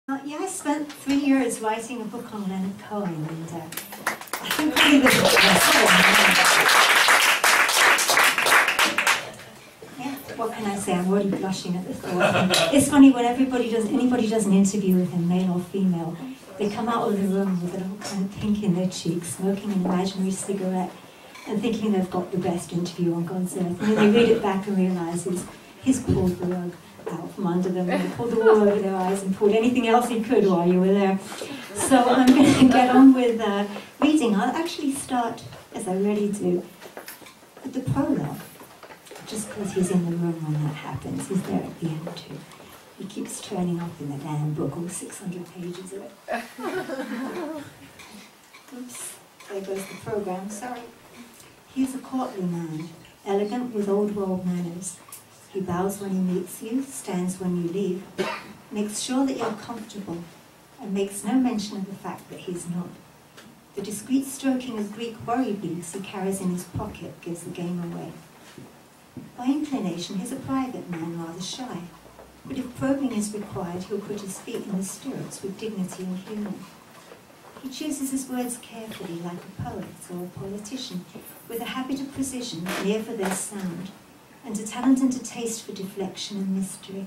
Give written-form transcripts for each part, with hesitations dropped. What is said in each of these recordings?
Yeah, I spent 3 years writing a book on Leonard Cohen, and I think really the book yeah, what can I say? I'm already blushing at the thought. It's funny when anybody does an interview with him, male or female, they come out of the room with a little kind of pink in their cheeks, smoking an imaginary cigarette, and thinking they've got the best interview on God's earth. And then they read it back and realise he's pulled the rug out from under them, and pulled the wool over their eyes and pulled anything else he could while you were there. So I'm going to get on with reading. I'll actually start, as I rarely do, with the prologue, just because he's in the room when that happens. He's there at the end too. He keeps turning up in the damn book, all 600 pages of it. Oops, there goes the program, sorry. He's a courtly man, elegant with old world manners. He bows when he meets you, stands when you leave, makes sure that you're comfortable, and makes no mention of the fact that he's not. The discreet stroking of Greek worry beads he carries in his pocket gives the game away. By inclination, he's a private man, rather shy, but if probing is required, he'll put his feet in the stirrups with dignity and humour. He chooses his words carefully, like a poet or a politician, with a habit of precision, an ear for their sound, and a talent and a taste for deflection and mystery.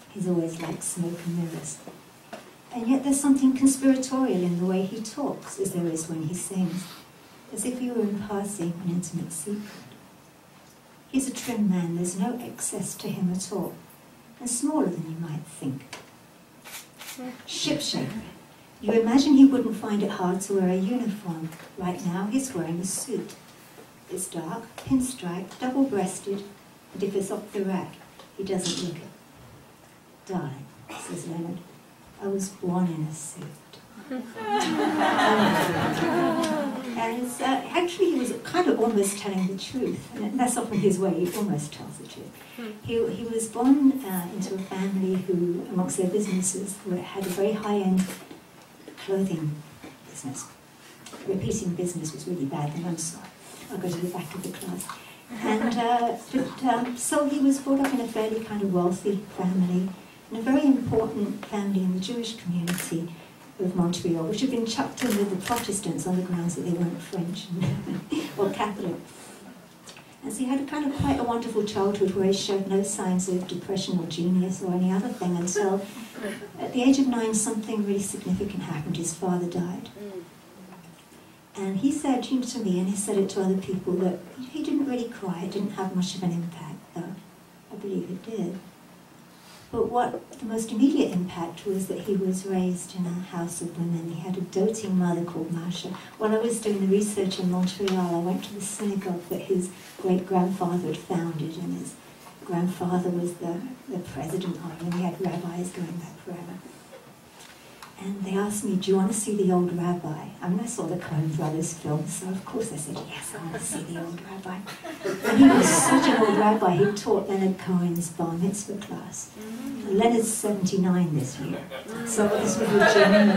He's always like smoke and mirrors. And yet there's something conspiratorial in the way he talks, as there is when he sings, as if he were imparting an intimate secret. He's a trim man, there's no excess to him at all, and smaller than you might think. Shipshape. You imagine he wouldn't find it hard to wear a uniform. Right now he's wearing a suit. It's dark, pinstriped, double-breasted, and if it's off the rack, he doesn't look it. Darling, says Leonard, I was born in a suit. And it's, actually, he was kind of almost telling the truth, and that's often his way, he almost tells the truth. He was born into a family who, amongst their businesses, had a very high-end clothing business. Repeating business was really bad, and I'm sorry. I'll go to the back of the class. And so he was brought up in a fairly kind of wealthy family, and a very important family in the Jewish community of Montreal, which had been chucked in with the Protestants on the grounds that they weren't French or Catholic. And so he had a kind of quite a wonderful childhood where he showed no signs of depression or genius or any other thing until at the age of 9 something really significant happened. His father died. And he said to me, and he said it to other people, that he didn't really cry, it didn't have much of an impact, though I believe it did. But what the most immediate impact was that he was raised in a house of women. He had a doting mother called Masha. When I was doing the research in Montreal, I went to the synagogue that his great-grandfather had founded, and his grandfather was the president of it, and we had rabbis going back forever. And they asked me, do you want to see the old rabbi? I mean, I saw the Coen Brothers film, so of course I said, yes, I want to see the old rabbi. And he was such an old rabbi, he taught Leonard Cohen's bar mitzvah class. And Leonard's 79 this year, so this was a genuine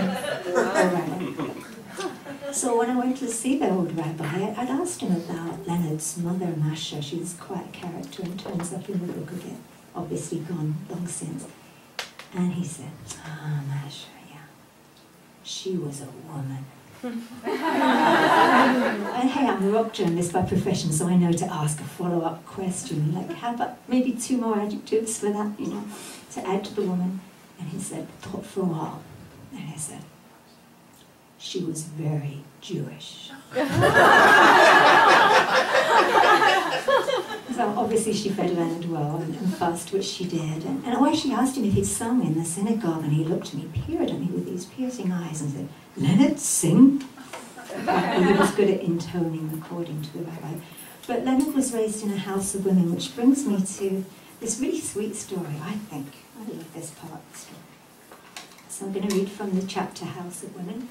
old rabbi. So when I went to see the old rabbi, I'd asked him about Leonard's mother, Masha. She was quite a character and turns up in the book again, obviously gone long since. And he said, Masha. She was a woman. And hey, I'm a rock journalist by profession, so I know to ask a follow-up question, like, how about maybe 2 more adjectives for that, you know, to add to the woman? And he said, thought for a while. And he said, she was very Jewish. So obviously she fed Leonard well and fussed, which she did. And I actually asked him if he'd sung in the synagogue, and he looked at me, peered at me with these piercing eyes and said, Leonard, sing? And he was good at intoning according to the rabbi. But Leonard was raised in a house of women, which brings me to this really sweet story, I think. I love this part of the story. So I'm going to read from the chapter House of Women.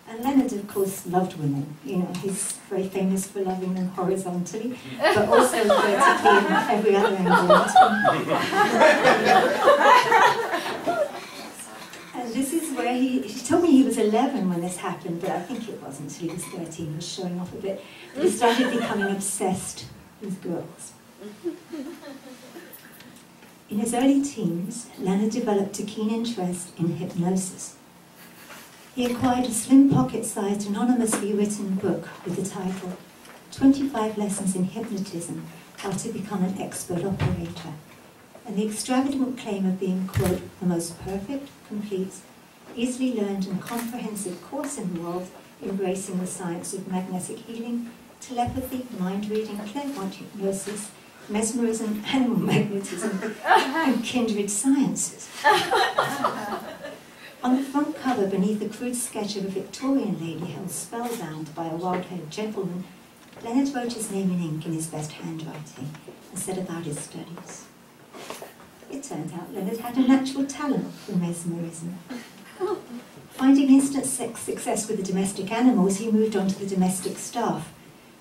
And Leonard, of course, loved women. You know, he's very famous for loving them horizontally, but also vertically in every other angle. And this is where he told me he was 11 when this happened, but I think it wasn't until he was 13. He was showing off a bit. But he started becoming obsessed with girls. In his early teens, Leonard developed a keen interest in hypnosis. He acquired a slim pocket-sized, anonymously written book with the title 25 Lessons in Hypnotism, How to Become an Expert Operator, and the extravagant claim of being, quote, the most perfect, complete, easily learned and comprehensive course in the world, embracing the science of magnetic healing, telepathy, mind-reading, clairvoyant hypnosis, mesmerism, animal magnetism, and kindred sciences. On the front cover, beneath a crude sketch of a Victorian lady held spellbound by a wild-haired gentleman, Leonard wrote his name in ink in his best handwriting and set about his studies. It turned out Leonard had a natural talent for mesmerism. Finding instant success with the domestic animals, he moved on to the domestic staff,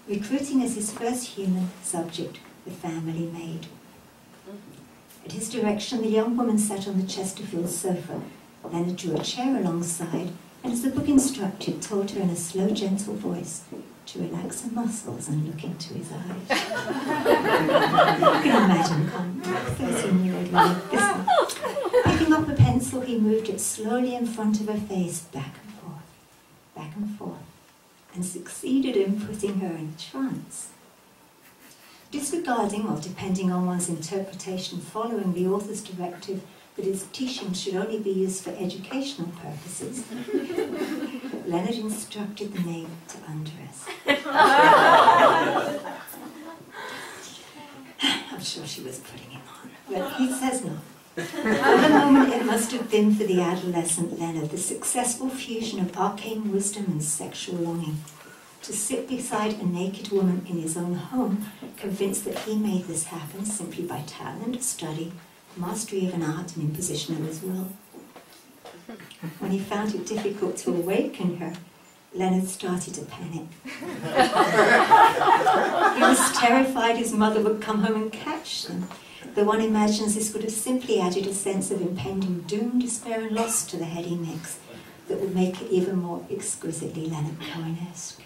recruiting as his first human subject the family maid. At his direction, the young woman sat on the Chesterfield sofa. Leonard drew a chair alongside, and as the book instructed, told her in a slow, gentle voice to relax her muscles and look into his eyes. You can imagine, can't you? 13-year-old Leonard. Picking up a pencil, he moved it slowly in front of her face, back and forth, and succeeded in putting her in a trance. Disregarding, or depending on one's interpretation, following the author's directive that his teaching should only be used for educational purposes, Leonard instructed the maid to undress. I'm sure she was putting him on, but he says no. For the moment, it must have been for the adolescent Leonard, the successful fusion of arcane wisdom and sexual longing. To sit beside a naked woman in his own home, convinced that he made this happen simply by talent, study, mastery of an art, and imposition of his will. When he found it difficult to awaken her, Leonard started to panic. He was terrified his mother would come home and catch them. Though one imagines this would have simply added a sense of impending doom, despair, and loss to the heady mix that would make it even more exquisitely Leonard Cohen-esque.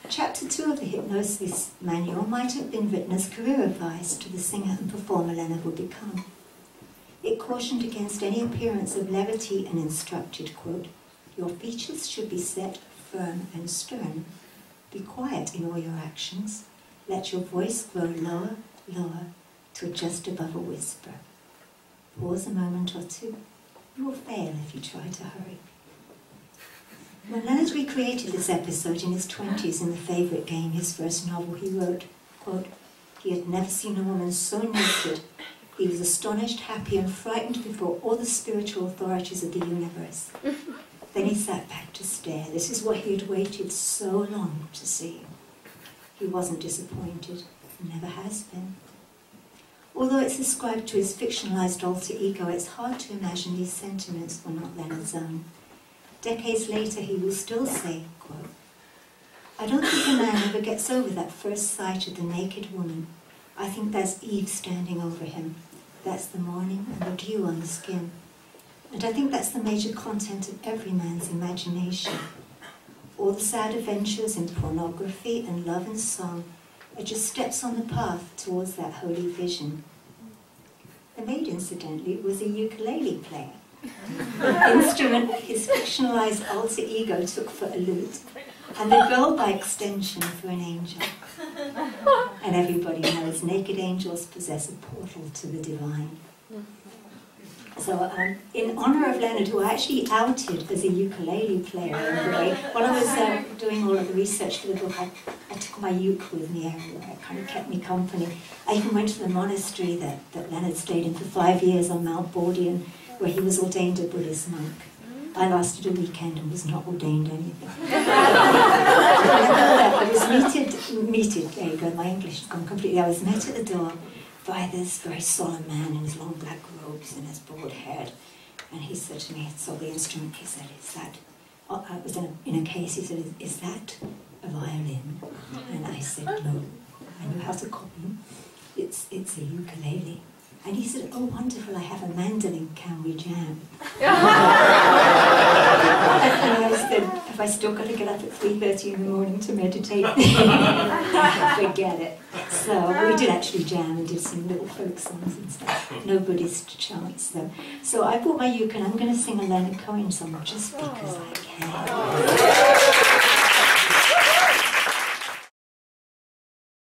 Chapter 2 of the Hypnosis Manual might have been written as career advice to the singer and performer Leonard would become. It cautioned against any appearance of levity and instructed, quote, your features should be set, firm and stern. Be quiet in all your actions. Let your voice grow lower, lower, till just above a whisper. Pause a moment or two. You will fail if you try to hurry. When Leonard recreated this episode in his 20s in The Favourite Game, his first novel, he wrote, quote, he had never seen a woman so naked. He was astonished, happy and frightened before all the spiritual authorities of the universe. Then he sat back to stare. This is what he had waited so long to see. He wasn't disappointed, never has been. Although it's ascribed to his fictionalized alter ego, it's hard to imagine these sentiments were not Leonard's own. Decades later, he will still say, quote, I don't think a man ever gets over that first sight of the naked woman. I think that's Eve standing over him. That's the morning and the dew on the skin. And I think that's the major content of every man's imagination. All the sad adventures in pornography and love and song are just steps on the path towards that holy vision. The maid, incidentally, was a ukulele player. Instrument his fictionalized alter ego took for a lute, and the girl by extension for an angel. And everybody knows naked angels possess a portal to the divine. So in honour of Leonard, who I actually outed as a ukulele player in a way, when I was doing all of the research for the book, I took my uke with me everywhere. It kind of kept me company. I even went to the monastery that Leonard stayed in for 5 years on Mount Bordian, where he was ordained a Buddhist monk. I lasted a weekend and was not ordained anything. I was meted, there you go, my English has gone completely. I was met at the door by this very solemn man in his long black robes and his bald head. And he said to me, I saw the instrument, he said, is that, I was in a case, he said, is that a violin? And I said, no. I knew how to copy. It's a ukulele. And he said, oh, wonderful, I have a mandolin, can we jam? And I said, have I still got to get up at 3:30 in the morning to meditate? Forget it. So we did actually jam and did some little folk songs and stuff. No Buddhist chants though. So I brought my ukulele. I'm going to sing a Leonard Cohen song just because I can.